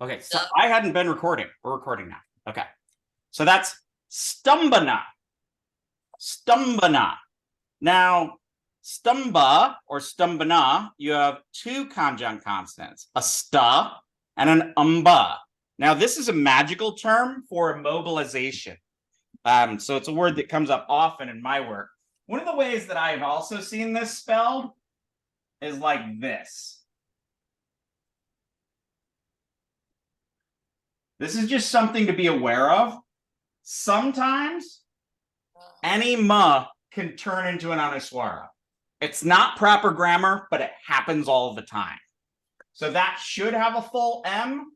Okay, so I hadn't been recording. We're recording now. Okay. So that's stumbana. Stumbana. Now, stumba or stumbana, you have two conjunct consonants, a sta and an Now, this is a magical term for immobilization. So it's a word that comes up often in my work. One of the ways that I've also seen this spelled is like this. This is just something to be aware of. Sometimes any ma can turn into an anuswara. It's not proper grammar, but it happens all the time. So that should have a full M,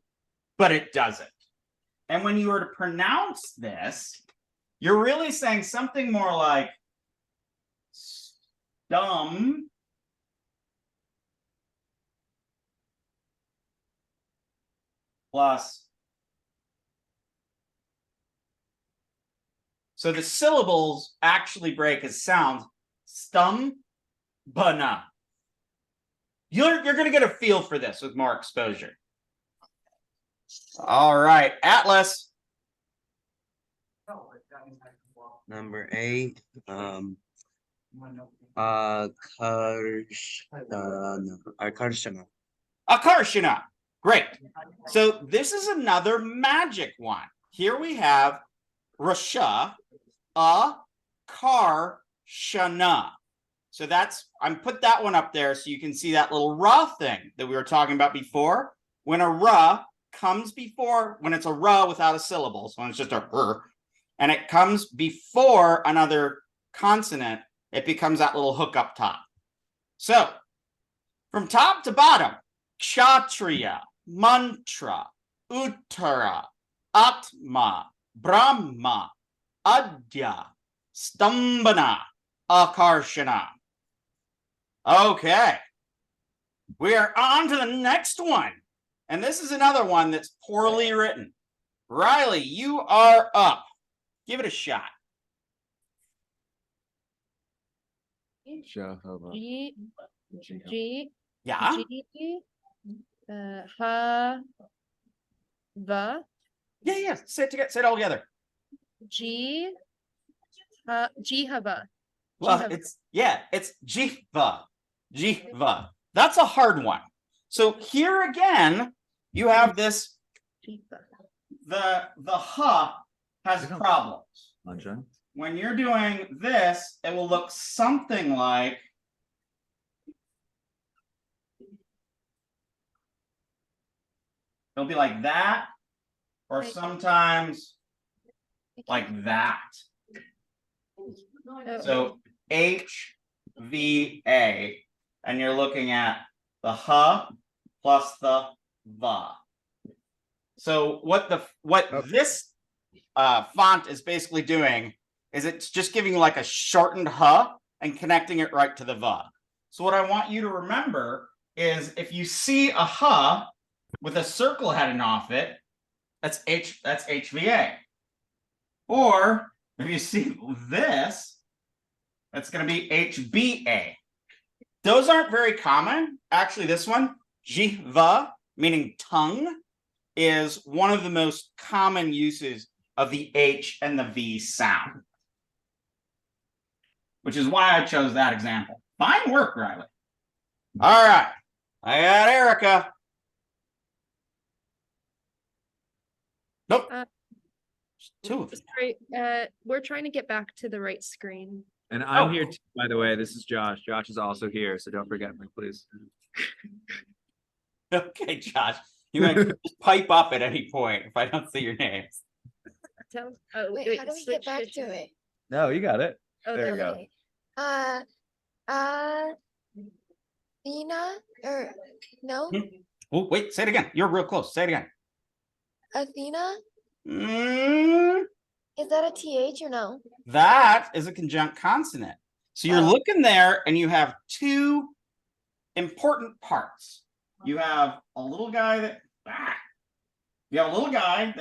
but it doesn't. And when you were to pronounce this, you're really saying something more like stum plus. So the syllables actually break as sounds. Stumbana. You're going to get a feel for this with more exposure. All right, Atlas. Number 8. Akarshana. Great. So this is another magic one. Here we have Rasha, Akarshana. So that's, I'm put that one up there so you can see that little ra thing that we were talking about before. When a ra comes before, when it's a ra without a syllable, so when it's just a and it comes before another consonant, it becomes that little hook up top. So from top to bottom, kshatriya, mantra, uttara, atma, brahma, adya, stambana, akarshana. Okay, we are on to the next one. And this is another one that's poorly written. Riley, you are up. Give it a shot. G, Yeah. G, ha, va. Yeah. Say it all together. G, hava. Well, it's jiva. Jiva. That's a hard one. So here again, you have this. The ha has problems. When you're doing this, it will look something like it'll be like that, or sometimes like that. So HVA, and you're looking at the ha plus the va. So what this font is basically doing is it's just giving like a shortened ha and connecting it right to the va. So what I want you to remember is if you see a ha with a circle heading off it, that's HVA. Or if you see this, that's going to be HBA. Those aren't very common. Actually, this one, jiva, meaning tongue, is one of the most common uses of the H and the V sound. Which is why I chose that example. Fine work, Riley. All right. I got Erica. Nope. Two of them. Sorry, we're trying to get back to the right screen. And I'm here too, by the way. This is Josh. Josh is also here, so don't forget me, please. Okay, Josh. You might pipe up at any point if I don't see your names. Wait, how do we get back to it? No, you got it. Okay. There you go. Athena, or no? Oh, wait, say it again. You're real close. Say it again. Athena? Mm, Is that a TH or no? that is a conjunct consonant. So you're looking there and you have two important parts. You have a little guy that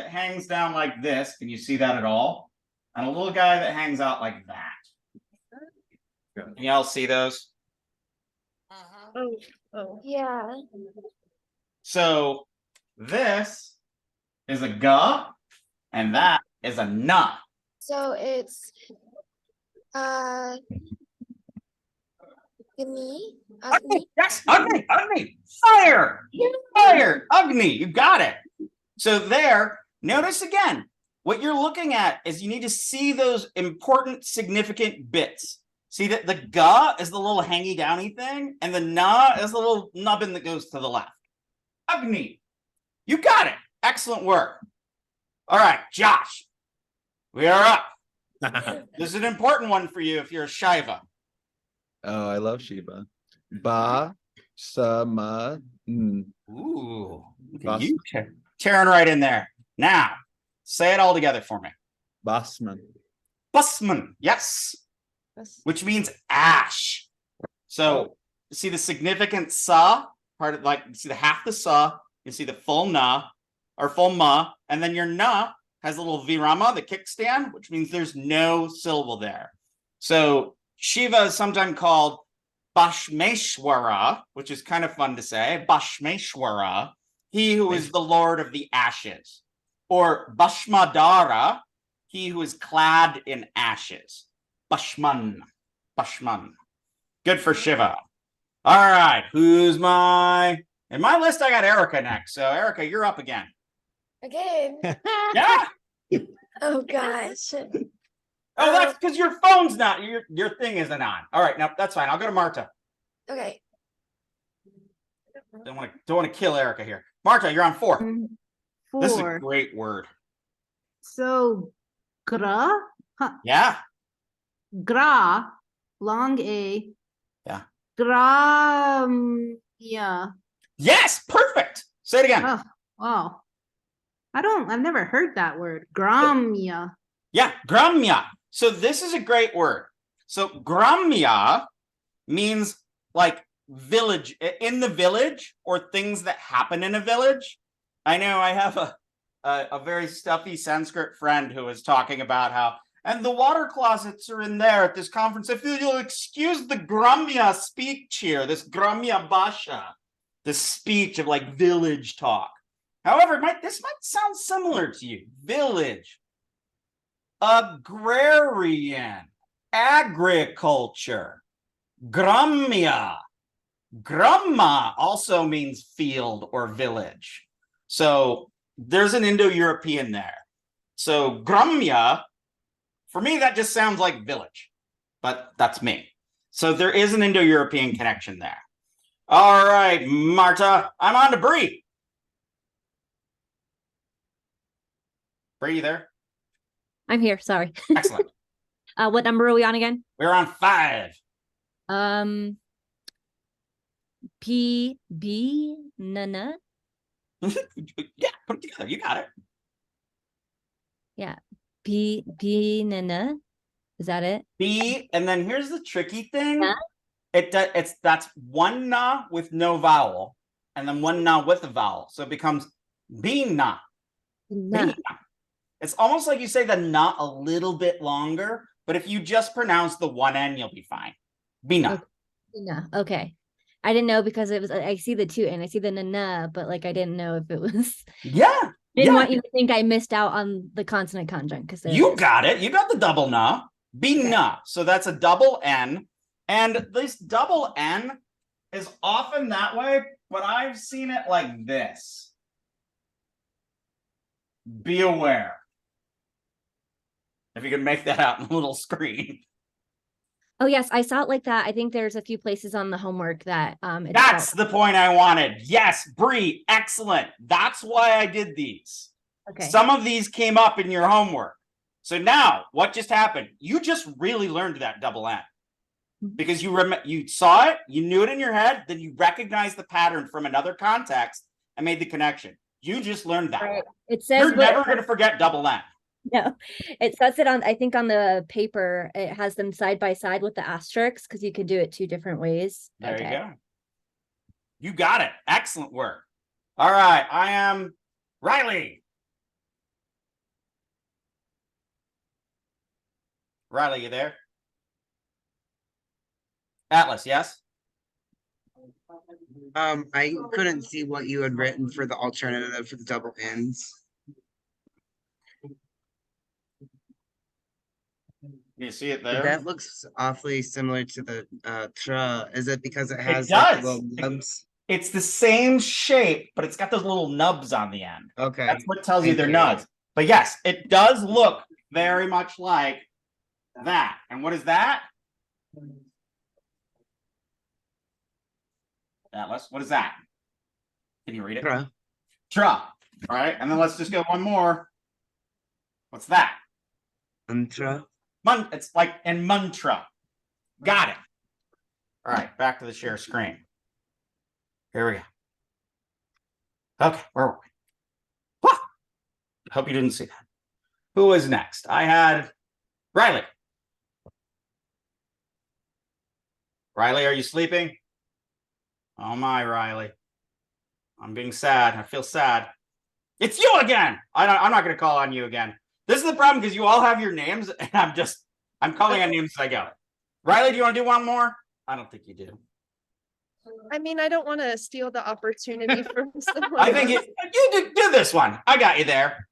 hangs down like this. Can you see that at all? And a little guy that hangs out like that. Can y'all see those? Oh. Yeah. So this is a ga, and that is a na. So it's Agni. Agni. Yes, Agni, fire, Agni, you got it. So there, notice again, what you're looking at is you need to see those important, significant bits. See that the ga is the little hangy downy thing, and the na is the little nubbin that goes to the left. Agni, you got it. Excellent work. All right, Josh, we are up. This is an important one for you if you're a Shiva. Oh, I love Shiva. Ba, sa, ma, n. Ooh, look at Bas- you tearing right in there. Now, say it all together for me. Basman. Busman, yes, which means ash. So, see the significant sa part of, like, see the half the sa, you see the full na or full ma, and then your na has a little virama, the kickstand, which means there's no syllable there. So Shiva is sometimes called Bhashmeshwara, which is kind of fun to say. Bhashmeshwara, he who is the lord of the ashes, or Bhashmadara, he who is clad in ashes. Bhashman. Good for Shiva. All right, who's in my list? I got Erica next. So Erica, you're up again. Again. Yeah. Oh gosh. Oh, that's because your phone's not, your thing isn't on. All right, no, that's fine. I'll go to Marta. Okay. Don't want to kill Erica here. Marta, you're on 4. This is a 4. great word. So gra, Yeah. gra, long A. Yeah. Yeah. Yes, perfect. Say it again. Oh, wow. I've never heard that word. Gramya. Yeah, gramya. So this is a great word. So gramya means like village, in the village, or things that happen in a village. I know I have a very stuffy Sanskrit friend who was talking about how, and the water closets are in there at this conference. If you'll excuse the gramya speech here, this gramya basha, this speech of like village talk. However, this might sound similar to you. Village, agrarian, agriculture, gramya. Gramma also means field or village. So there's an Indo-European there. So gramya, for me, that just sounds like village, but that's me. So there is an Indo-European connection there. All right, Marta, I'm on to Bree. Bree, you there? I'm here. Sorry. Excellent. What number are we on again? We're on 5. P B Nana. Yeah, put it together. You got it. Yeah. P Nana. Is that it? B, and then here's the tricky thing. Yeah. That's one na with no vowel, and then one na with a vowel. So it becomes bina. Na. It's almost like you say the na a little bit longer, but if you just pronounce the one N, you'll be fine. Bina. Okay. Na. Okay. I didn't know because it was, I see the 2 and I see the na, but like I didn't know if it was. Yeah. Didn't want you to think I missed out on the consonant conjunct because You got it. You got the double na. Bina. Okay. So that's a double N. And this double N is often that way, but I've seen it like this. Be aware. If you can make that out on the little screen. Oh yes, I saw it like that. I think there's a few places on the homework that it's That's spelled. the point I wanted. Yes, Bree, excellent. That's why I did these. Okay. Some of these came up in your homework. So now, what just happened? You just really learned that double N. Because you saw it, you knew it in your head, then you recognized the pattern from another context and made the connection. You just learned that. Right. It says You're never going to forget double N. No, it says it on, I think on the paper, it has them side by side with the asterisks because you could do it 2 different ways. There you go. You got it. Excellent work. All right. I am Riley. Riley, you there? Atlas, yes? I couldn't see what you had written for the alternative for the double ends. You see it But there? that looks awfully similar to the tra. Is it because it has does. little nubs? It's the same shape, but it's got those little nubs on the end. Okay. That's what tells you thank they're you. nuts. But yes, it does look very much like that. And what is that? Atlas, what is that? Can you read it? Tra. Tra. All right, and then let's just go one more. What's that? Mantra. It's like in mantra. Got it. All right, back to the share screen. Here we go. Okay, where were we? Wah! Hope you didn't see that. Who was next? I had Riley. Riley, are you sleeping? Oh my, Riley. I'm being sad. I feel sad. It's you again. I'm not going to call on you again. This is the problem because you all have your names, and I'm calling on names as I go. Riley, do you want to do one more? I don't think you do. I mean, I don't want to steal the opportunity from someone. I think else. you do this one. I got you there.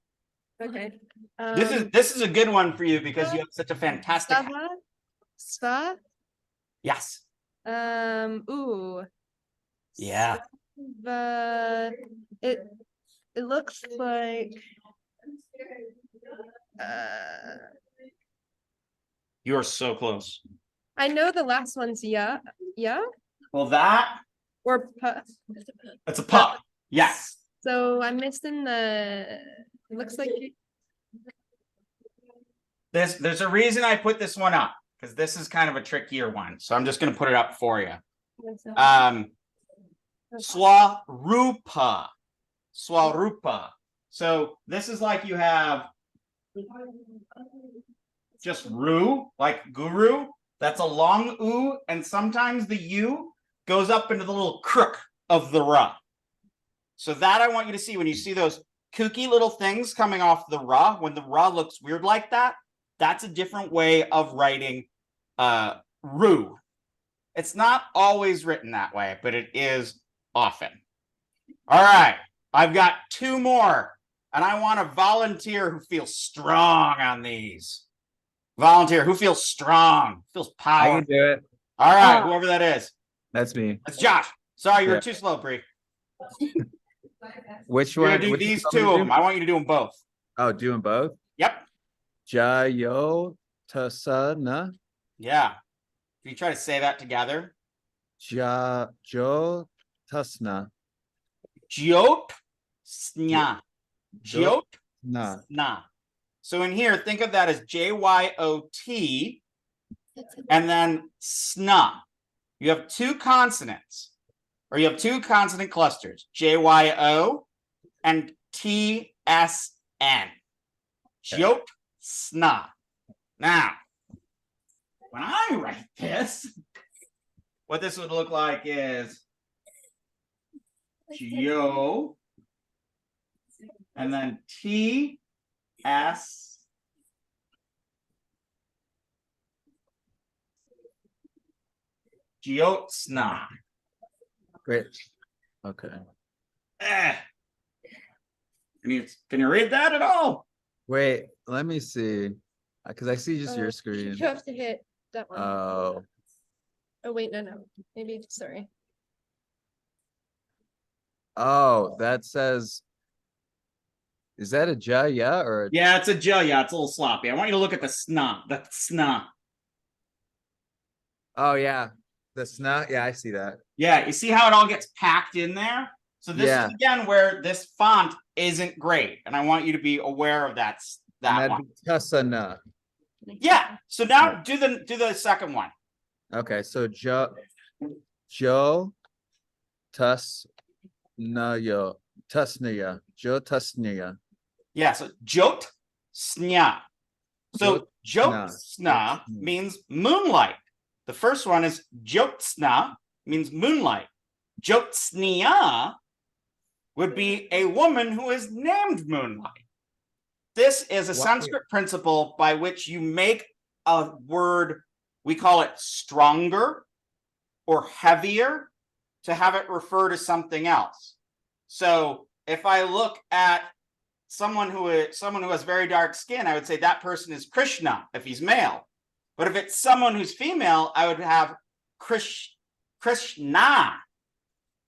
Okay. This is a good one for you because you have such a fantastic. Sva? Sva? Yes. Ooh. Yeah. It looks like You are so close. I know the last one's yeah. Well, that Or it's a pup. Yes. so I'm missing it looks like There's a reason I put this one up because this is kind of a trickier one. So I'm just going to put it up for you. Swarupa. Swarupa. So this is like you have just ru, like guru. That's a long u, and sometimes the u goes up into the little crook of the ra. So that I want you to see when you see those kooky little things coming off the ra, when the ra looks weird like that, that's a different way of writing ru. It's not always written that way, but it is often. All right, I've got two more, and I want a volunteer who feels strong on these. Volunteer who feels strong, feels I power. can do it. All right, whoever that is. That's me. It's Josh. Sorry, you were Yeah. too slow, Bree. Which You're one? gonna do which these one two do of we them. do? I want you to do them both. Oh, doing both. Yep. Jayo tasana. Yeah. Can you try to say that together? Jo tasna. Jiot snya. Jiot Na. sna. So in here, think of that as JYOT and then sna. You have two consonants, or you have two consonant clusters, JYO and TSN. Jiot sna. Now, when I write this, what this would look like is Geo and then TS Geotsna. Great. Okay. Can you read that at all? Wait, let me see. Because I see just your screen. You have to hit that one. Oh, Oh wait, no. Maybe sorry. oh, that says. Is that a ja or a Yeah, it's a J. Yeah, it's a little sloppy. I want you to look at the sna. The sna. Oh yeah, the snot. Yeah, I see that. Yeah, you see how it all gets packed in there? So this Yeah. is again where this font isn't great, and I want you to be aware of that And one. that'd be tasana. Yeah. So now do the second one. Okay, so jo tasnaya tasnaya. Yeah, so jot snya. So Jyotsna. jyotsna means moonlight. The first one is jyotsna, means moonlight. Jyotsnia would be a woman who is named Moonlight. This is a Wow. Sanskrit principle by which you make a word, we call it stronger or heavier to have it refer to something else. So if I look at someone who has very dark skin, I would say that person is Krishna if he's male. But if it's someone who's female, I would have Krishna.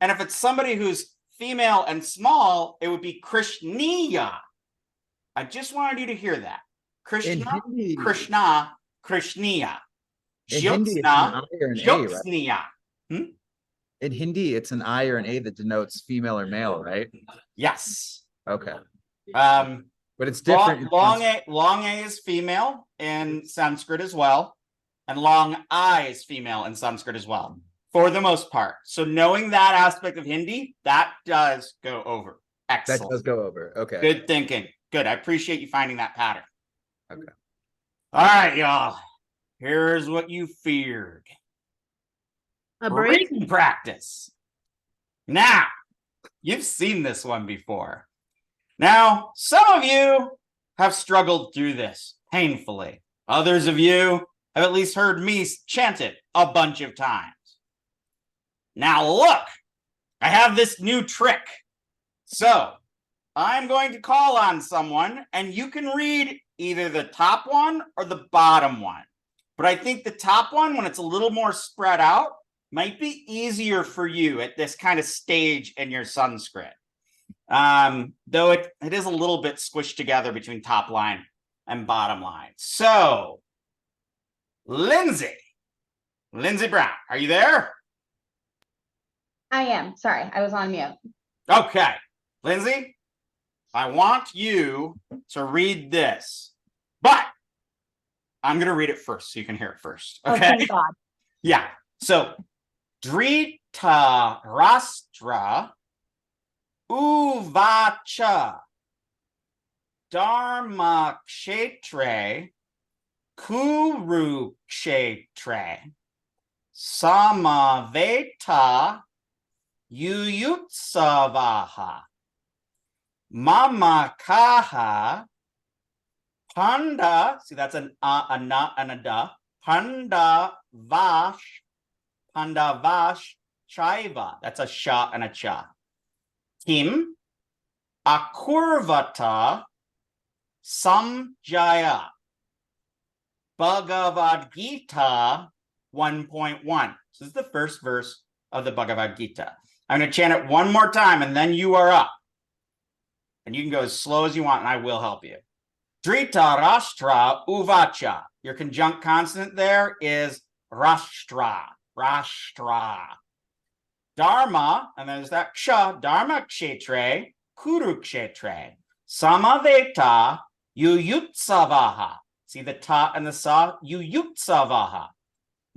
And if it's somebody who's female and small, it would be Krishniya. I just wanted you to hear that. Krishna, Hindi- Krishna, Krishniya. In Hindi, it's an Jyotsna, I or an A, right? Jyotsniya. In Hindi, it's an I or an A that denotes female or male, right? Yes. Okay. But it's different. in long A is female in Sanskrit as well, and long I is female in Sanskrit as well, for the most part. So knowing that aspect of Hindi, that does go over. Excellent. That does go over. Okay. Good thinking. Good. I appreciate you finding that pattern. Okay. All right, y'all. Here's what you feared. A break? Reading practice. Now, you've seen this one before. Now, some of you have struggled through this painfully. Others of you have at least heard me chant it a bunch of times. Now, look, I have this new trick. So, I'm going to call on someone, and you can read either the top one or the bottom one. But I think the top one, when it's a little more spread out, might be easier for you at this kind of stage in your Sanskrit. Though it is a little bit squished together between top line and bottom line. So, Lindsay Brown, are you there? I am. Sorry, I was on mute. Okay, Lindsay, I want you to read this, but I'm going to read it first so you can hear it first. Oh, Okay. thank God. Yeah. So, Dhritarashtra Uvacha Dharmakshetre Kurukshetre Samaveta Yuyutsavaha Mamakaha Panda, see that's an a na and a da. Pandavash Chaiva. That's a sha and a cha. Kim Akurvata Samjaya. Bhagavad Gita 1.1. So this is the first verse of the Bhagavad Gita. I'm going to chant it one more time and then you are up. And you can go as slow as you want and I will help you. Dhritarashtra Uvacha. Your conjunct consonant there is Rashtra. Rashtra. Dharma, and there's that ksha, Dharma kshetre, Kurukshetre. Samaveta Yuyutsavaha. See the ta and the sa? Yuyutsavaha.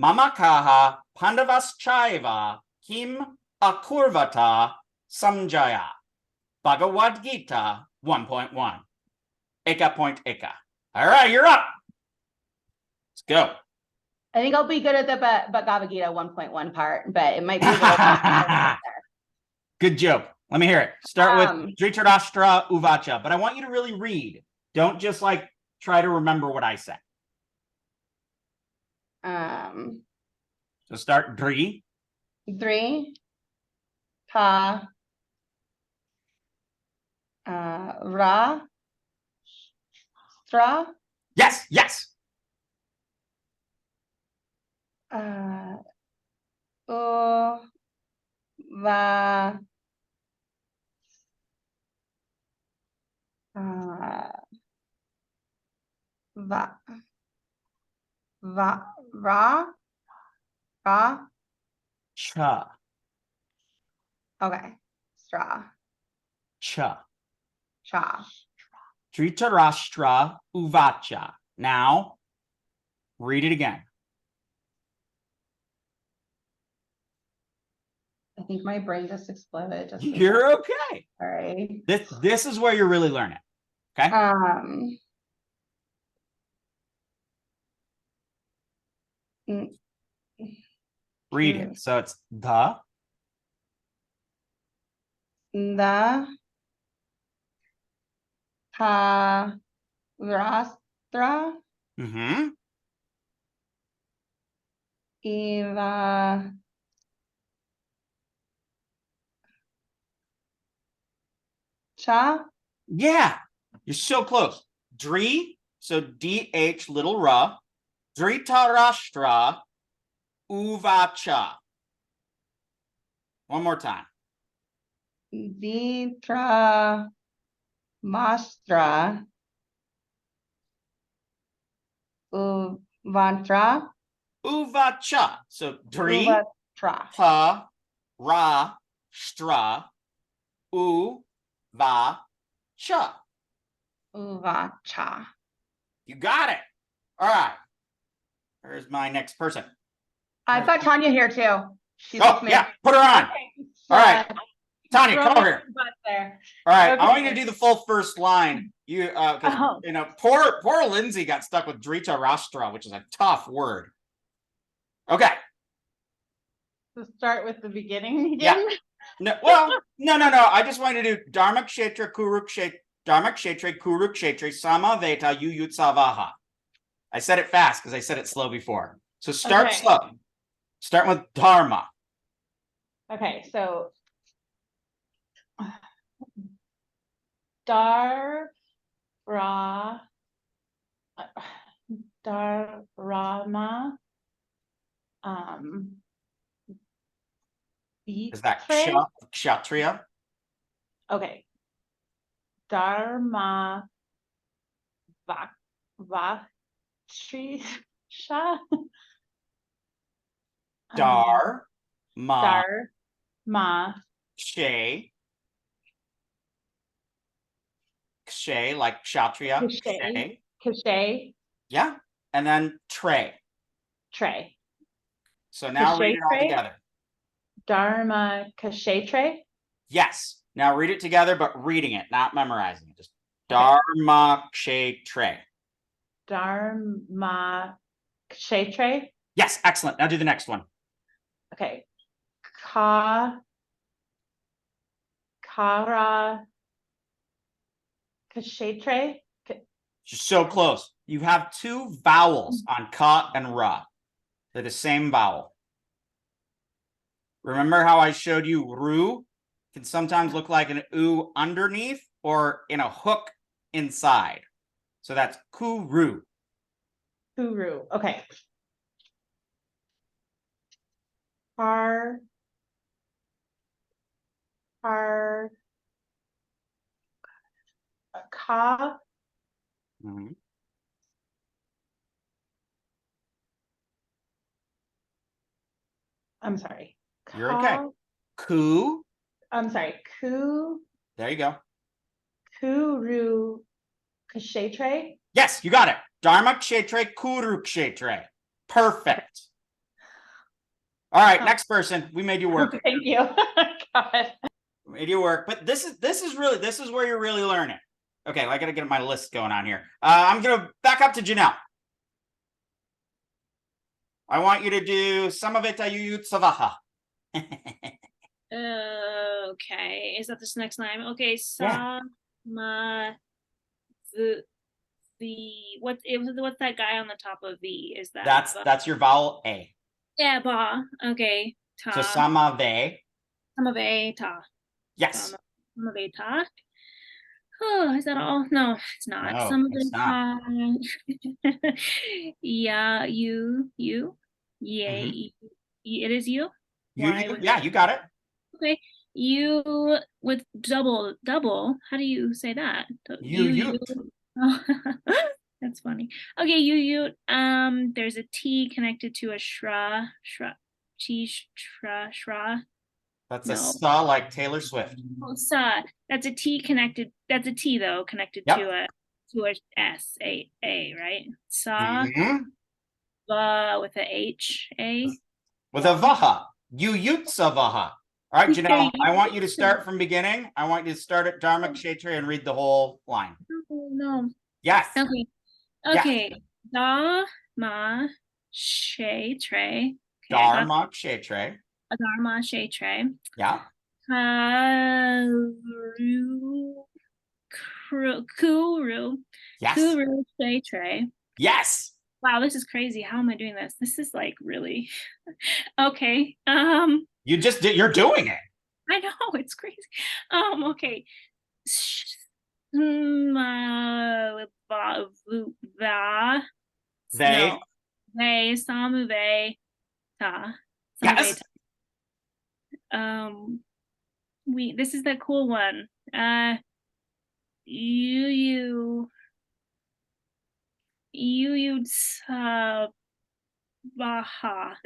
Mamakaha Pandavaschaiva Kim Akurvata Samjaya. Bhagavad Gita 1.1. Eka point eka. All right, you're up. Let's go. I think I'll be good at the Bhagavad Gita 1.1 part, but it might be a little there. Good joke. Let me hear it. Start with Dhritarashtra Uvacha, but I want you to really read. Don't just like try to remember what I said. So start Dhri. Ta Ra Stra Yes, yes. Va Ra Cha. Okay. Stra Cha. Cha. Dhritarashtra Uvacha. Now, read it again. I think my brain just exploded. Just You're okay. sorry. This is where you're really learning. Okay. Read it. So it's the Ta Rastra Eva Cha. Yeah, you're so close. Dri, so DH little ra. Dhritarashtra Uvacha. One more time. Vitra Mastra Uvantra Uvacha. So Dri, Uvatra. Ta, Ra, Stra, U, Va, Cha. Uvacha. You got it. All right. There's my next person. I've got Tanya here too. She's Oh, with me. yeah, put her on. Okay, All right. Tanya, throw come me over here. some butt there. All right, I want you Okay. to do the full first line. You, 'cause, Oh. you know, poor Lindsay got stuck with Dhritarashtra, which is a tough word. Okay. To start with the beginning Yeah. again. No, well, no. I just want you to do Dharma Kshetra Kurukshetra, Dharma Kshetra Kurukshetra Samaveta Yuyutsavaha. I said it fast because I said it slow before. So start Okay. slow. Start with Dharma. Okay, so Dar Ra Dharma Is that Vitre? Kshatriya? Okay. Dharma Vachri Sha Dar, Ma, Dharma Kshe, Kshe, like Kshatriya. Kshe. Kshe. Cachet Yeah. And then Tre. Tray. So now read it all Kshetre? together. Dharma Cachet Tray. Yes. Now read it together, but reading it, not memorizing it. Just Okay. Dharma Kshetre. Dharma Cachet Tray. Yes, excellent. Now do the next one. Okay. Kara Kashetre. You're so close. You have two vowels on ka and ra. They're the same vowel. Remember how I showed you ru can sometimes look like an u underneath or in a hook inside. So that's kuru. Kuru. Okay. Ka. Mhm. I'm sorry. You're okay. Ku. I'm sorry. There you go. Kuru Kashetre. Yes, you got it. Dharma kshetre kuru kshetre. Perfect. All right, next person. We made you work. Thank you. God. We made you work. But this is where you're really learning. Okay, I gotta get my list going on here. I'm gonna back up to Janelle. I want you to do Samaveta Yuyutsavaha. Okay, is that this next line? Okay, Yeah. what's that guy on the top of V? Is that That's your vowel A. yeah, ba. Okay, ta. So Samave. Samaveta. Yes. Samaveta. Oh, is that all? No, it's not. No, it's not. Yeah, you. Yeah, it is you. Yeah, you got it. Okay, you with double. How do you say that? You. Oh, that's funny. Okay, you. There's a T connected to a shra. That's No. a sa like Taylor Swift. Oh, sa. That's a T connected. That's a T though connected Yep. to a S A right? Sa Mhm. va with a H A. With a vaha. Yuyutsavaha. All right, Janelle, I want you to start from beginning. I want you to start at Dharma Kshetra and read the whole line. Oh, no. Yes. Okay. Yes. Okay. Dharma Kshetra. Okay, I got Dharma Kshetra. Dharma Kshetra. Yeah. Kuru Yes. Kshetra. Yes. Wow, this is crazy. How am I doing this? This is like really okay. You're doing it. I know it's crazy. Okay. They. No. They samuve ta. Yes. This is the cool one. You baha.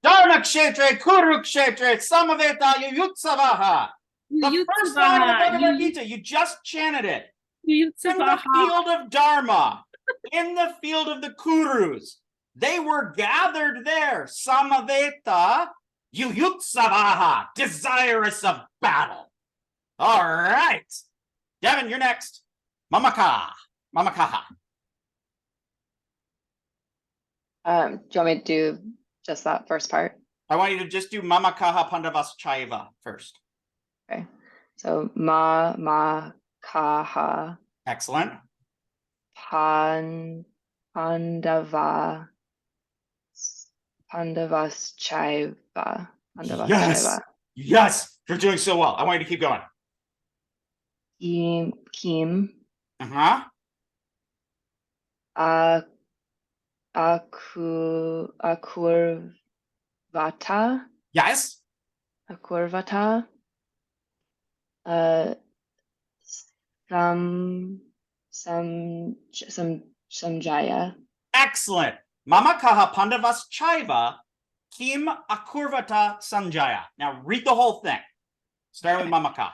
Dharmakshetre, Kurukshetre, Samaveta, Yuyutsavaha. The first line of the Bhagavad Gita, you just chanted it. In the field of Dharma, in the field of the Kurus, they were gathered there. Samaveta, Yuyutsavaha, desirous of battle. All right. Devin, you're next. Mamaka. Mamakaha. Do you want me to do just that first part? I want you to just do Mamakaha Pandavas Chaiva first. Okay. So ma kaha Excellent. pandavas chaiva. Pandavas Yes. chaiva. Yes. You're doing so well. I want you to keep going. Kim Uh-huh. akurvata. Yes. Akurvata. Samjaya. Excellent. Mamakaha Pandavas Chaiva Kim Akurvata Sanjaya. Now read the whole thing. Start with Mamaka.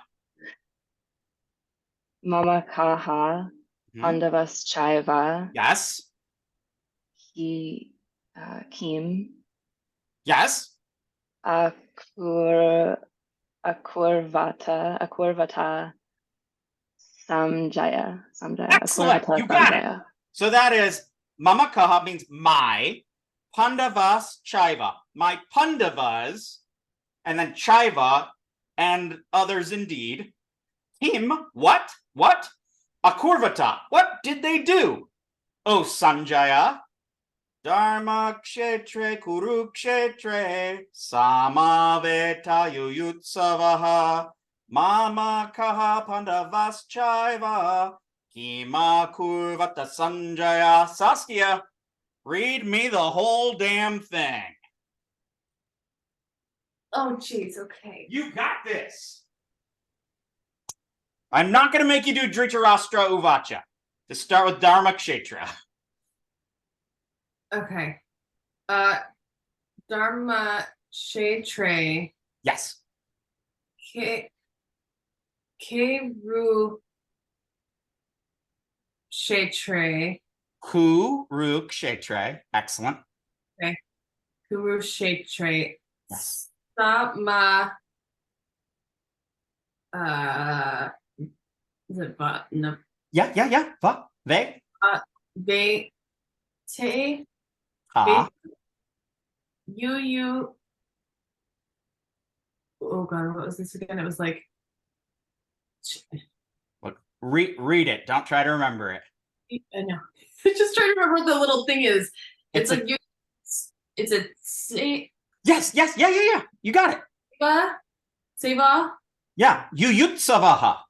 Mamakaha Pandavas chaiva. Yes. Kim Yes. Akurvata Samjaya. Excellent. Akurvata You got it. Samjaya. So that is Mamakaha means my, Pandavas Chaiva, my Pandavas, and then Chaiva and others indeed. Kim, what? What? Akurvata, what did they do? Oh, Sanjaya. Dharma kshetre kurukshetre samaveta yuyutsavaha mama kaha pandavas chaiva kima kurvata sanjaya. Saskia, read me the whole damn thing. Oh, geez, okay. You got this. I'm not going to make you do Dhritarashtra Uvacha. To start with Dharma Kshetra. Okay. Dharma Kshetre Yes. Keru Kshetre. Kuru Kshetre. Excellent. Kuru Kshetre. Yes. Sama. Is it but no? Yeah. Va. Ve. They te Ha. you. Oh God, what was this again? It was like. Look, read it. Don't try to remember it. I know. Just trying to remember what the little thing is. It's like you. It's a Yes. Yeah. You got it. Seva. Yeah. Yuyutsavaha.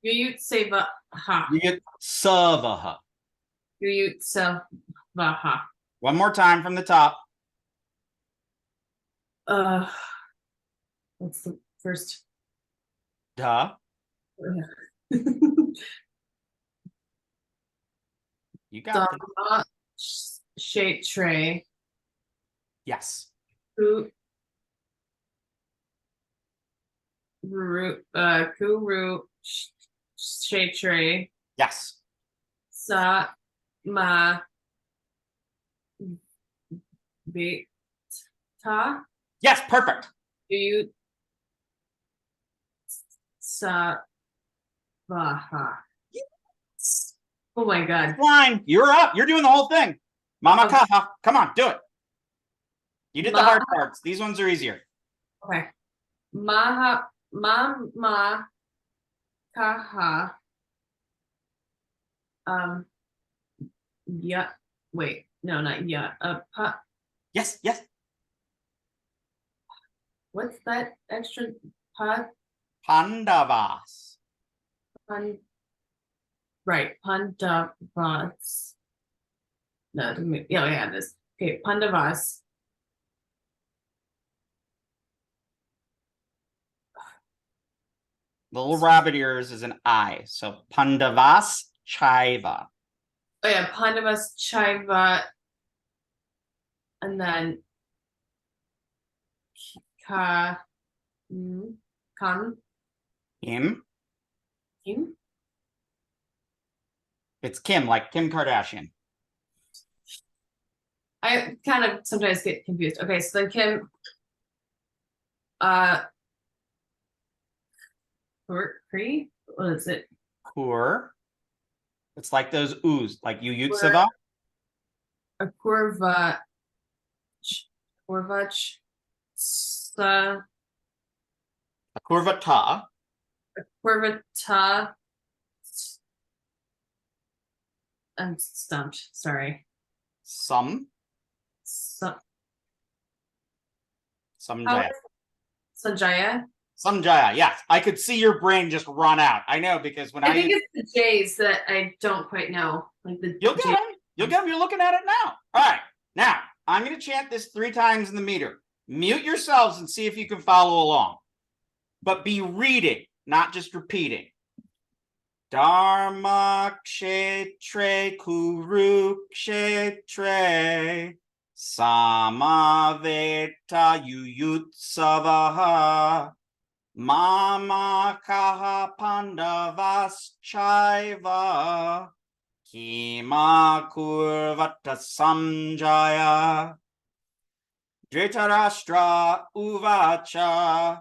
Seva. Ha. Yuyutsavaha. Seva. One more time from the top. What's the first? Duh. You got it. Dharma Kshetre. Yes. Kuru Kshetre. Yes. Sa ma Vita. Yes. Perfect. You sa Vaha. Oh my God. Line. You're up. You're doing the whole thing. Mama Kaha. Come on, do it. You did the hard parts. These ones are easier. Okay. Mama Kaha. Yeah. Wait. No, not yeah. Yes. What's that extra pa? Pandavas. Right, Pandavas. No, it didn't make- yeah, this. Okay, Pandavas. The little rabbit ears is an I. So Pandavas Chaiva. Oh yeah, Pandavas Chaiva. And then Kan Kim. Kim. It's Kim, like Kim Kardashian. I kind of sometimes get confused. Okay, so then Kim Kree? What is it? Kur. It's like those oohs, like Uyutsava. A Kurvach Sa A Kurvata. Kurvata. I'm stumped. Sorry. Some. Sa- Samjaya. Sanjaya. Samjaya. Yes. I could see your brain just run out. I know because when I think it's the J's that I don't quite know. Like the You'll get it. You'll get it. You're looking at it now. All right. Now, I'm going to chant this 3 times in the meter. Mute yourselves and see if you can follow along. But be reading, not just repeating. Dharma kshetre kurukshetre samaveta yuyutsavaha mama kaha pandavas chaiva kima kurvata samjaya dhritarashtra uvacha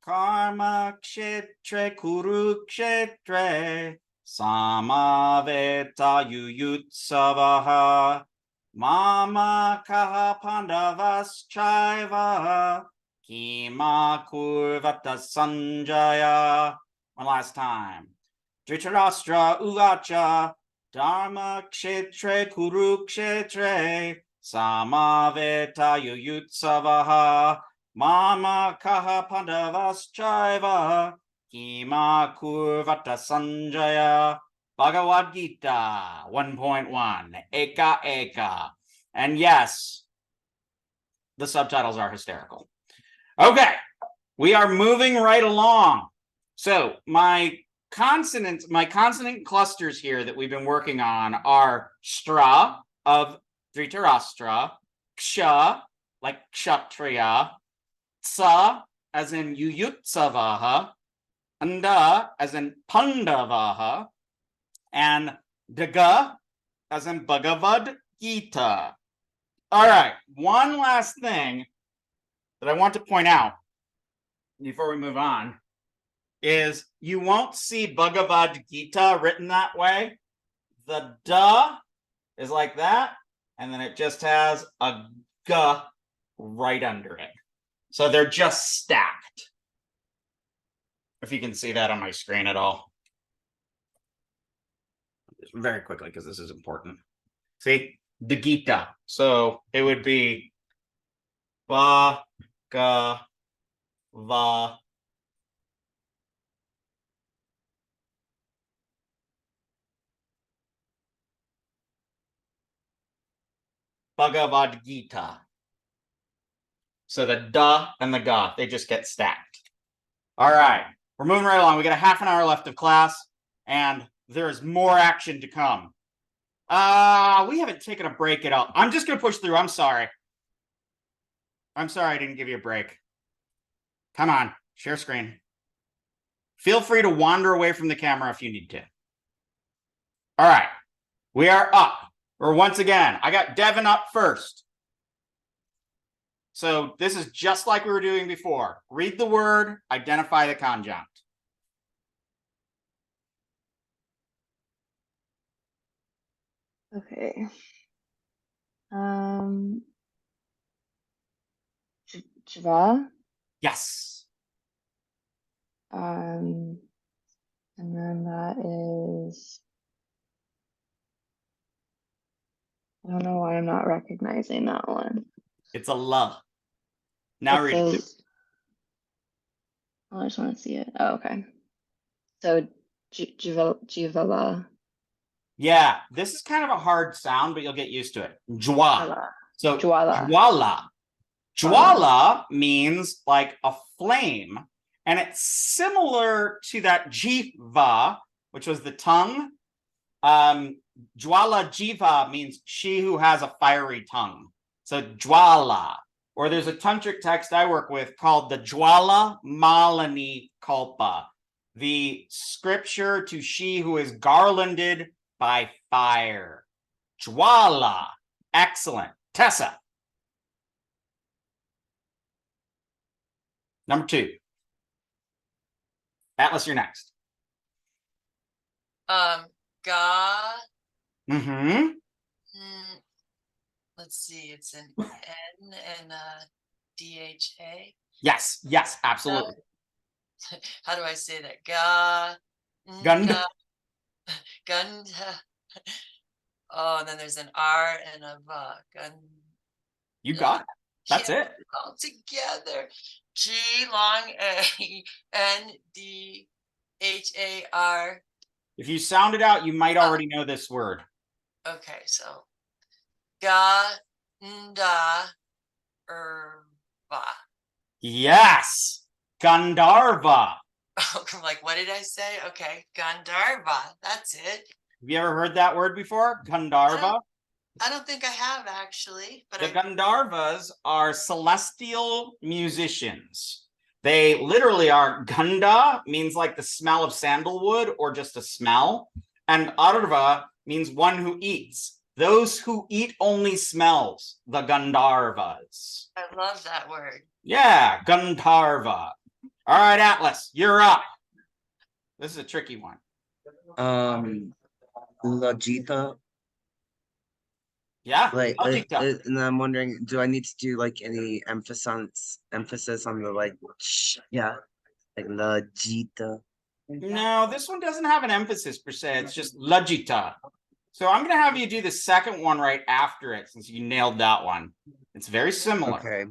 karma kshetre kurukshetre samaveta yuyutsavaha mama kaha pandavas chaiva kima kurvata sanjaya. One last time. Dhritarashtra uvacha dharma kshetre kurukshetre samaveta yuyutsavaha mama kaha pandavas chaiva kima kurvata sanjaya. Bhagavad Gita 1.1 Eka Eka. And yes, the subtitles are hysterical. Okay, we are moving right along. So my consonant clusters here that we've been working on are stra of Dhritarashtra, ksha like kshatriya, tsa as in yuyutsavaha, anda as in pandavaha, and daga as in Bhagavad Gita. All right, one last thing that I want to point out before we move on is you won't see Bhagavad Gita written that way. The da is like that, and then it just has a g right under it. So they're just stacked. If you can see that on my screen at all. Just very quickly, because this is important. See? The Gita. So it would be ba, ga, va, Bhagavad Gita. So the da and the ga, they just get stacked. All right, we're moving right along. We got a half an hour left of class, and there is more action to come. We haven't taken a break at all. I'm just gonna push through. I'm sorry. I didn't give you a break. Come on, share screen. Feel free to wander away from the camera if you need to. All right, we are up. Or once again, I got Devin up first. So this is just like we were doing before. Read the word, identify the conjunct. Okay. Jva. Yes. And then that is, I don't know why I'm not recognizing that one. It's a la. Now read it. I just want to see it. Oh, okay. So Jivala. Yeah, this is kind of a hard sound, but you'll get used to it. Jwa. So Jwala. jwala. Jwala means like a flame, and it's similar to that jiva, which was the tongue. Jwala jiva means she who has a fiery tongue. So jwala. Or there's a tantric text I work with called the Jwala Malini Kalpa, the scripture to she who is garlanded by fire. Jwala. Excellent. Tessa. Number 2. Atlas, you're next. Ga. Mm-hmm. Let's see, it's an N and a DHA. Yes, absolutely. How do I say that? Ga. Gunda. Gunda. Oh, and then there's an R and a Va. You got it. That's it. All together. G long A N D H-A-R. If you sound it out, you might already know this word. Okay, so Gandharva. Yes, Gandharva. I'm like, what did I say? Okay, Gandharva. That's it. Have you ever heard that word before? Gandharva? I don't think I have actually, but The Gandharvas are celestial musicians. They literally are, Ganda means like the smell of sandalwood or just a smell. And Arva means one who eats. Those who eat only smells, the Gandharvas. I love that word. Yeah, Gandharva. All right, Atlas, you're up. This is a tricky one. Lajita. Yeah, and I'm wondering, do I need to do like any emphasis on the like Lajita? No, this one doesn't have an emphasis per se. It's just Lajita. So I'm going to have you do the second one right after it, since you nailed that one. It's very similar. Okay.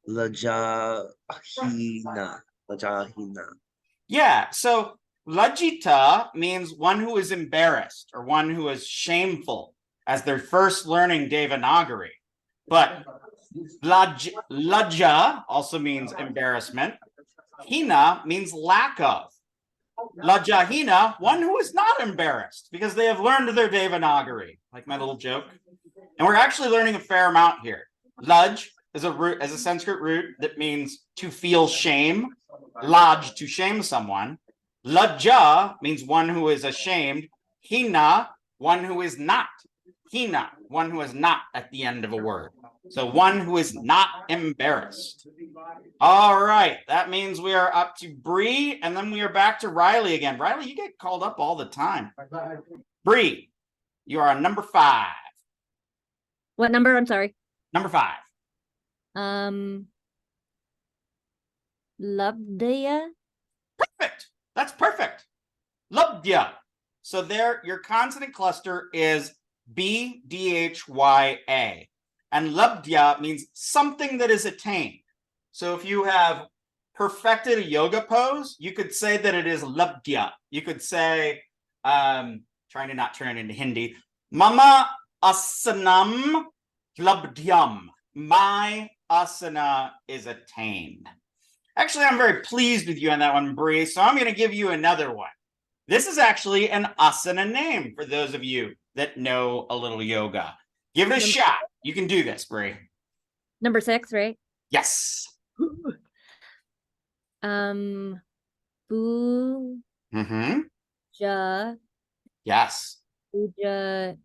Lajahina. Yeah, so Lajita means one who is embarrassed or one who is shameful, as they're first learning Devanagari. But Laja also means embarrassment. Hina means lack of. Lajahina, one who is not embarrassed because they have learned their Devanagari, like my little joke. And we're actually learning a fair amount here. Laj is a Sanskrit root that means to feel shame. Laj, to shame someone. Laja means one who is ashamed. Hina, one who is not. Hina, one who is not at the end of a word. So one who is not embarrassed. All right, that means we are up to Bree, and then we are back to Riley again. Riley, you get called up all the time. Bree, you are on number 5. What number? I'm sorry. Number 5. Labdaya. Perfect. That's perfect. Labdya. So there, your consonant cluster is B-D-H-Y-A. And labdya means something that is attained. So if you have perfected a yoga pose, you could say that it is labdya. You could say, trying to not turn it into Hindi, Mama asanam labdyam. My asana is attained. Actually, I'm very pleased with you on that one, Bree. So I'm going to give you another one. This is actually an asana name for those of you that know a little yoga. Give it a shot. You can do this, Bree. Number 6, right? Yes. Buja. Mm-hmm. Yes. Bujanya.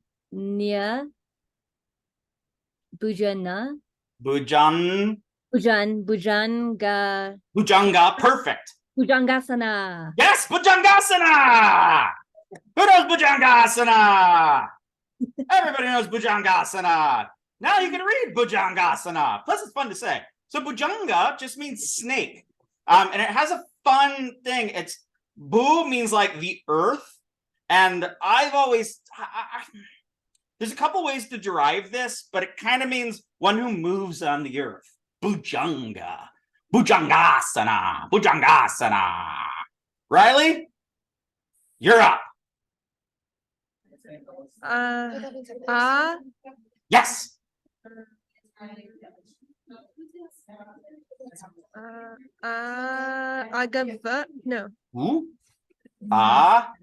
Bujana. Bujanga. Bujanga. Perfect. Bujangasana. Yes, Bhujangasana. Who knows Bhujangasana? Everybody knows Bhujangasana. Now you can read Bhujangasana. Plus, it's fun to say. So Bhujanga just means snake. And it has a fun thing. It's Bhu means like the earth. And I've always, there's a couple ways to derive this, but it kind of means one who moves on the earth. Bhujanga. Bhujangasana. Bhujangasana. Riley? You're up. Yes. Agava, no. Ooh. Ah.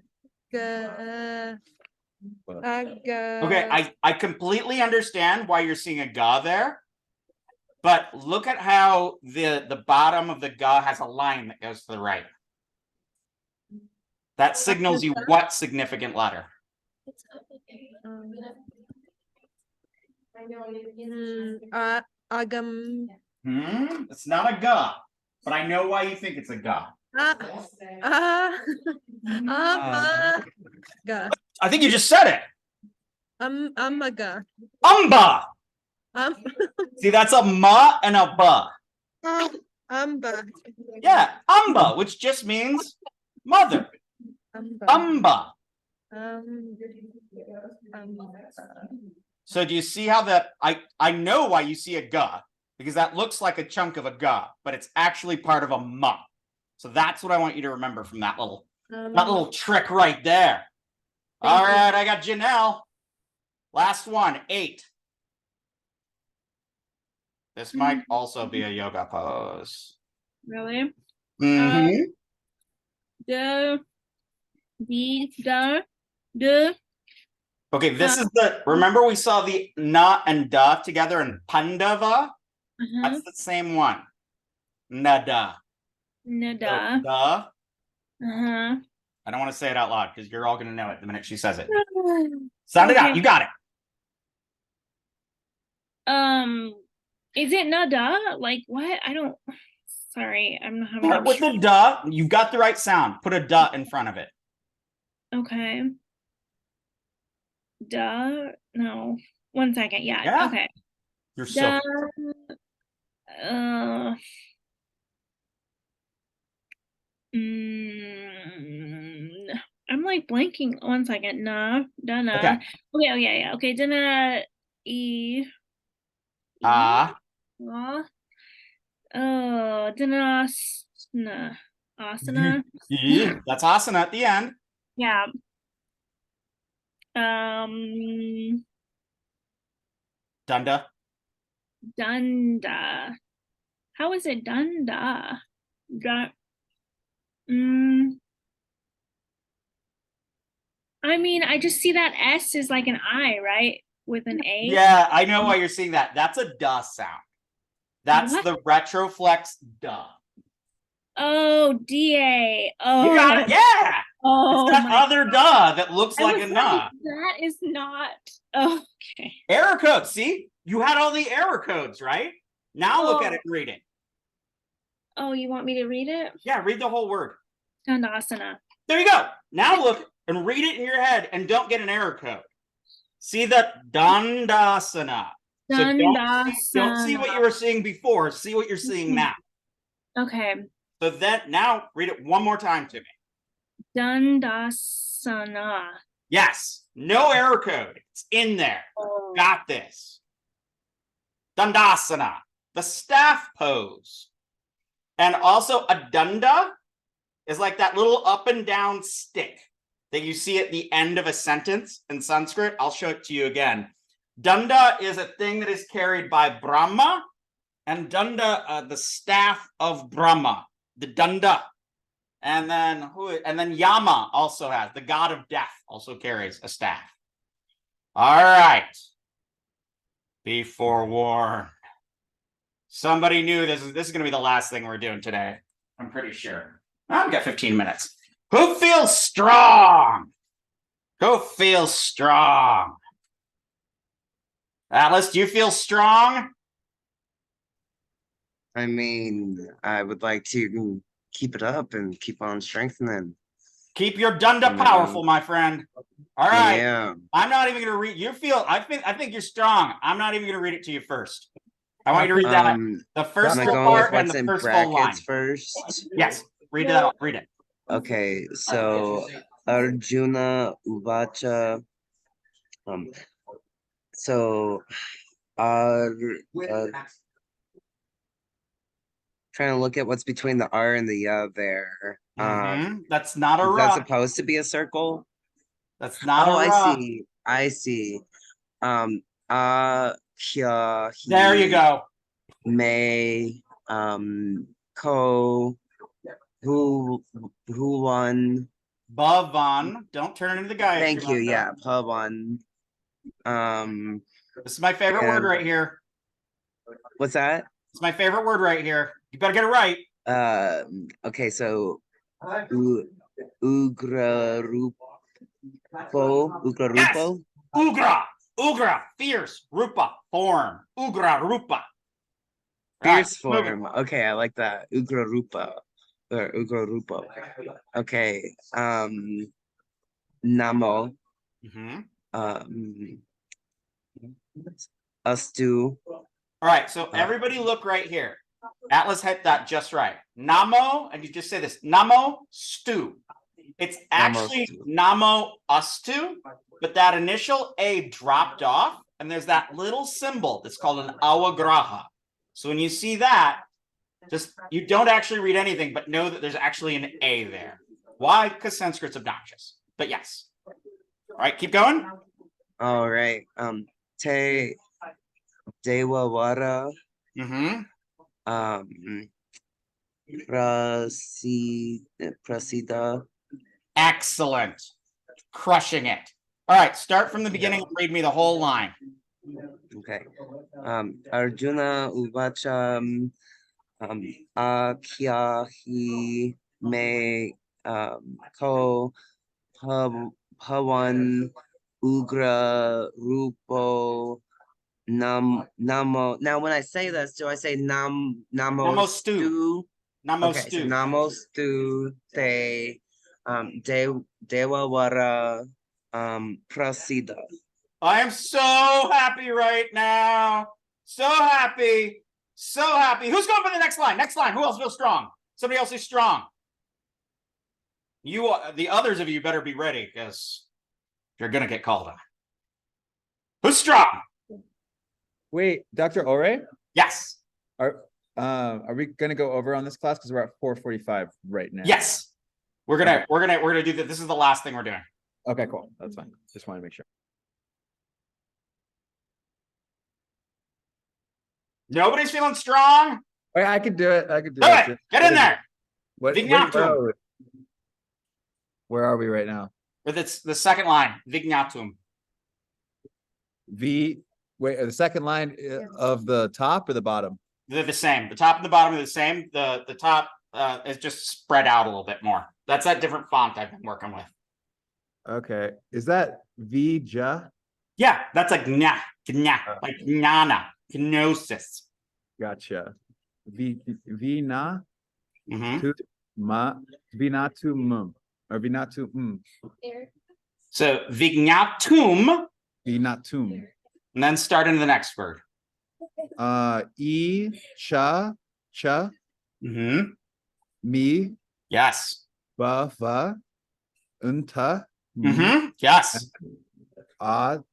Okay, I completely understand why you're seeing a ga there, but look at how the bottom of the ga has a line that goes to the right. That signals you what significant letter? Agam. It's not a ga, but I know why you think it's a ga. I think you just said it. Amaga. Umba. See, that's a ma and a ba. Amba. Yeah, umba, which just means mother. Umba. So do you see how that I know why you see a ga, because that looks like a chunk of a ga, but it's actually part of a ma. So that's what I want you to remember from that little trick right there. All right, I got Janelle. Last one, 8. This might also be a yoga pose. Really? Mm-hmm. Okay, this is remember we saw the na and da together in Pandava? That's the same one. Nada. Nada. Da. I don't want to say it out loud because you're all going to know it the minute she says it. Sound it out. You got it. Is it nada? Like what? I don't. Sorry, I'm not having. Start with the da. You got the right sound. Put a da in front of it. Okay. Da. No. 1 second. Yeah. Okay. You're so. I'm like blanking. 1 second. Nah. Da na. Okay. Okay. Yeah. Okay. Dana. E. Ah. Oh. Dana. Asana. That's asana at the end. Yeah. Dunda. Dunda. How is it dunda? I mean, I just see that S is like an I, right? With an A. Yeah, I know why you're seeing that. That's a da sound. That's What? the retroflex da. Oh, DA. Oh. You got it. Yeah. Oh, it's that other da that looks like a na. That is not. Oh, okay. Error code. See, you had all the error codes, right? Now look at it and read it. Oh, you want me to read it? Yeah, read the whole word. Dandasana. There you go. Now look and read it in your head and don't get an error code. See that dandasana. Dandasana. So don't see what you were seeing before. See what you're seeing now. Okay. So then now read it one more time to me. Dandasana. Yes. No error code. It's in there. Oh. Got this. Dandasana. The staff pose. And also a dunda is like that little up and down stick that you see at the end of a sentence in Sanskrit. I'll show it to you again. Dunda is a thing that is carried by Brahma, and dunda, the staff of Brahma, the dunda. And then Yama also has, the god of death, also carries a staff. All right. Be forewarned. Somebody knew this is going to be the last thing we're doing today. I'm pretty sure. I've got 15 minutes. Who feels strong? Who feels strong? Alice, do you feel strong? I mean, I would like to keep it up and keep on strengthening. Keep your dunda powerful, my friend. All right. Yeah. I'm not even going to read. I think you're strong. I'm not even going to read it to you first. I want you to read that. The first full part and the first full line. First. Yes. Read that. Read it. Okay. So Arjuna Uvacha. So trying to look at what's between the R and the there. That's not a Is that ra. supposed to be a circle? That's not Oh, a I ra. see. I see. Hya, There you he, go. May, Ko, Huan. Bavan. Don't turn into the guy. Thank you. Yeah, Pavan. This is my favorite word and- right here. What's that? It's my favorite word right here. You better get it right. Okay, so Ugrarupo. Ugrarupo. Ugra. Ugra. Fierce. Rupa. Form. Ugra. Rupa. Fierce Right, moving. form. Okay, I like that. Ugrarupa. Or Ugrarupo. Okay. Namo. Astu. All right, so everybody look right here. Atlas hit that just right. Namo, and you just say this, Namo Stu. It's actually Namo Astu, but that initial A dropped off, and there's that little symbol that's called an awagraha. So when you see that, just you don't actually read anything, but know that there's actually an A there. Why? Because Sanskrit's obnoxious. But yes. All right, keep going. All right. Te Dewawara. Prasida. Excellent. Crushing it. All right, start from the beginning and read me the whole line. Okay. Arjuna Uvacha Akyahi Me Ko Pawan Ugra Rupo Namo. Now when I say this, do I say Namo Stu? Namo Okay, so Stu. Namo Stu Te Dewawara Prasida. I am so happy right now. So happy. So happy. Who's going for the next line? Next line. Who else feels strong? Somebody else is strong. You, the others of you better be ready because you're going to get called on. Who's strong? Wait, Dr. Ore? Yes. Are we gonna go over on this class? Because we're at 4:45 right now. Yes. We're gonna do that. This is the last thing we're doing. Okay, cool. That's fine. Just want to make sure. Nobody's feeling strong? Wait, I could do it. I could do Do it. it. Get in there. Vignatum. Where are we right now? With it's the second line. Vignatum. Wait, the second line of the top or the bottom? They're the same. The top and the bottom are the same. The top is just spread out a little bit more. That's that different font I've been working with. Okay. Is that Vija? Yeah, that's like gna, like gnana, gnosis. Gotcha. Vina Mm-hmm. to ma vinatum or vinatum. So vignatum, Vinatum. and then start into the next word. Cha Mm-hmm. mi Yes. va unta Mm-hmm. Yes. adya.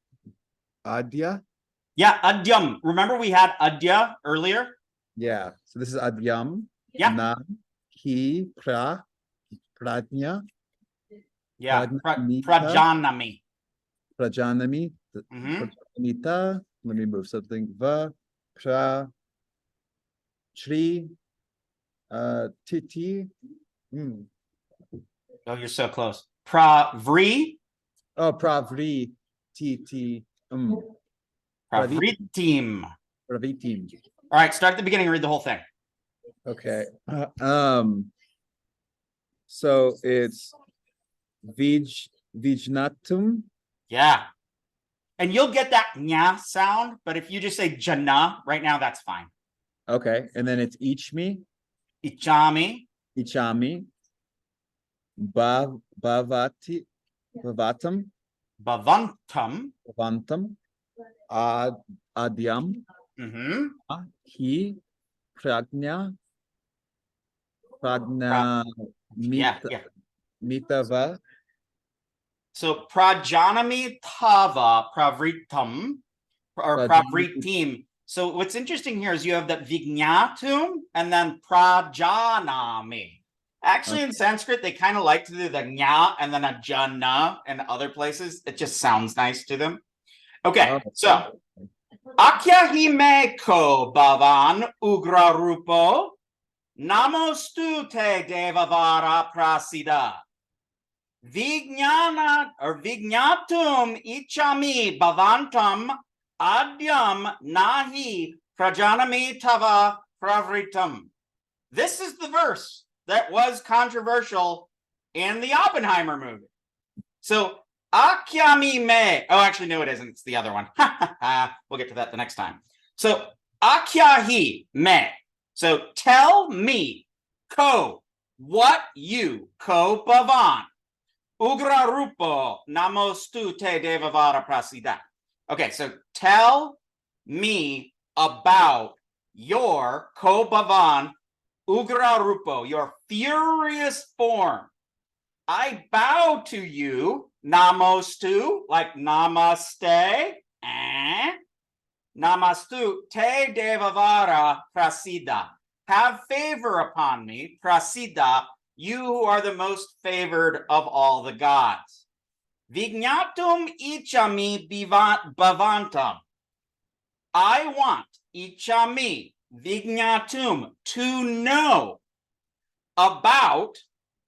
Yeah, adyam. Remember we had adya earlier? Yeah. So this is adyam. Yeah. Na hi pradnya. Yeah. Pradnita. Prajanami. Prajanami. Mm-hmm. Pradnita. Let me move something. Va pra Shri Titi. Oh, you're so close. Pravri. Oh, Pravri Titi. Pravritim. Pravitim. All right, start at the beginning and read the whole thing. Okay. So it's Vijnatum. Yeah. And you'll get that nya sound, but if you just say jana right now, that's fine. Okay. And then it's Ichmi, Ichami. Ichami, Bavatam, Bhavantam. Bavantam, Adyam, Mm-hmm. Hi, Pragna, Yeah. Mitava. So prajanami tava pravritam or pravritim So what's interesting here is you have that vignatum and then prajanami. Actually, in Sanskrit, they kind of like to do the nya and then a jana in other places. It just sounds nice to them. Okay, so akyahime ko bhavan ugrarupo namostu te devavara prasida. Vijnana or vignatum ichami bhavantam adyam nahi prajanami tava pravritam. This is the verse that was controversial in the Oppenheimer movie. So akyami me. Oh, actually, no, it isn't. It's the other one. We'll get to that the next time. So akyahi me. So tell me, ko, what you, ko bhavan. Ugra rupo namostu te devavara prasida. Okay, so tell me about your ko bhavan ugra rupo, your furious form. I bow to you, namostu, like namaste, namastu te devavara prasida. Have favor upon me, prasida, you who are the most favored of all the gods. Vignatum ichami bhavantam. I want ichami vignatum to know about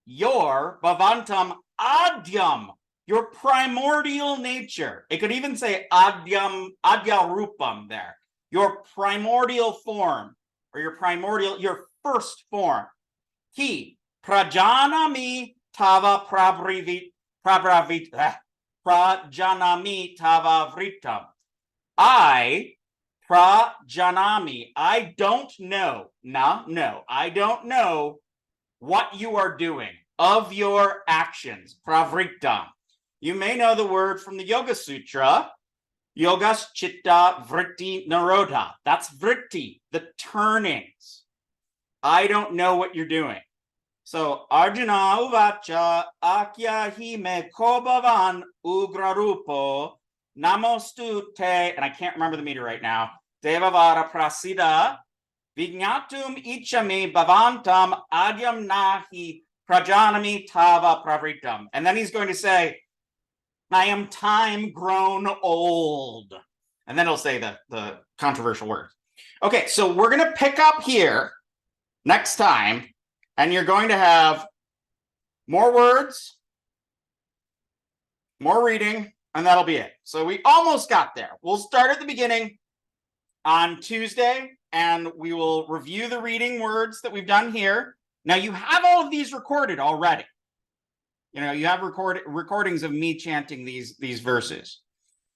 your bhavantam adyam, your primordial nature. It could even say adyam, adyarupam there. Your primordial form, or your first form. He prajanami tava prajanami tava vritam. I prajanami. I don't know. No, I don't know what you are doing of your actions. Pravritam. You may know the word from the Yoga Sutra. Yogas chitta vritti narodha. That's vritti, the turnings. I don't know what you're doing. So Arjuna uvacha akyahi me ko bhavan ugrarupo namostu te, and I can't remember the meter right now, devavara prasida vignatum ichami bhavantam adyam nahi prajanami tava pravritam. And then he's going to say, I am time grown old. And then he'll say the controversial words. Okay, so we're going to pick up here next time, and you're going to have more words, more reading, and that'll be it. So we almost got there. We'll start at the beginning on Tuesday, and we will review the reading words that we've done here. Now, you have all of these recorded already. You know, you have recordings of me chanting these verses.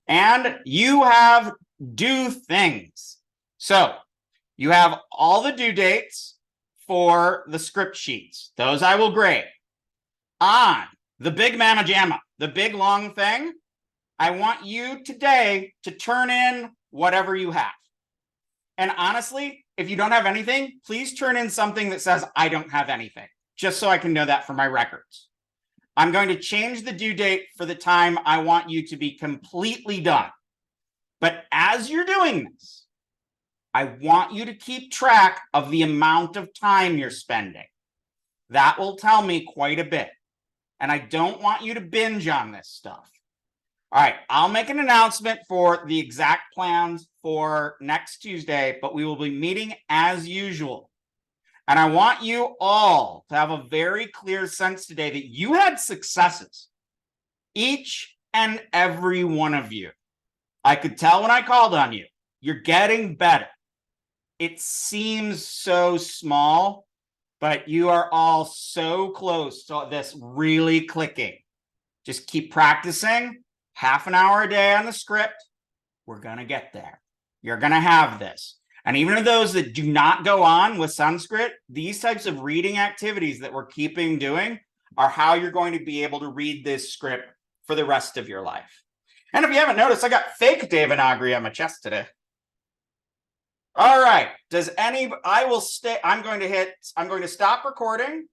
And you have due things. So you have all the due dates for the script sheets. Those I will grade. On the big mamma jamma, the big long thing, I want you today to turn in whatever you have. And honestly, if you don't have anything, please turn in something that says, I don't have anything, just so I can know that for my records. I'm going to change the due date for the time I want you to be completely done. But as you're doing this, I want you to keep track of the amount of time you're spending. That will tell me quite a bit. And I don't want you to binge on this stuff. All right, I'll make an announcement for the exact plans for next Tuesday, but we will be meeting as usual. And I want you all to have a very clear sense today that you had successes. Each and every one of you. I could tell when I called on you. You're getting better. It seems so small, but you are all so close to this really clicking. Just keep practicing. Half an hour a day on the script. We're going to get there. You're going to have this. And even for those that do not go on with Sanskrit, these types of reading activities that we're keeping doing are how you're going to be able to read this script for the rest of your life. And if you haven't noticed, I got fake Devanagari on my chest today. All right. I'm going to stop recording.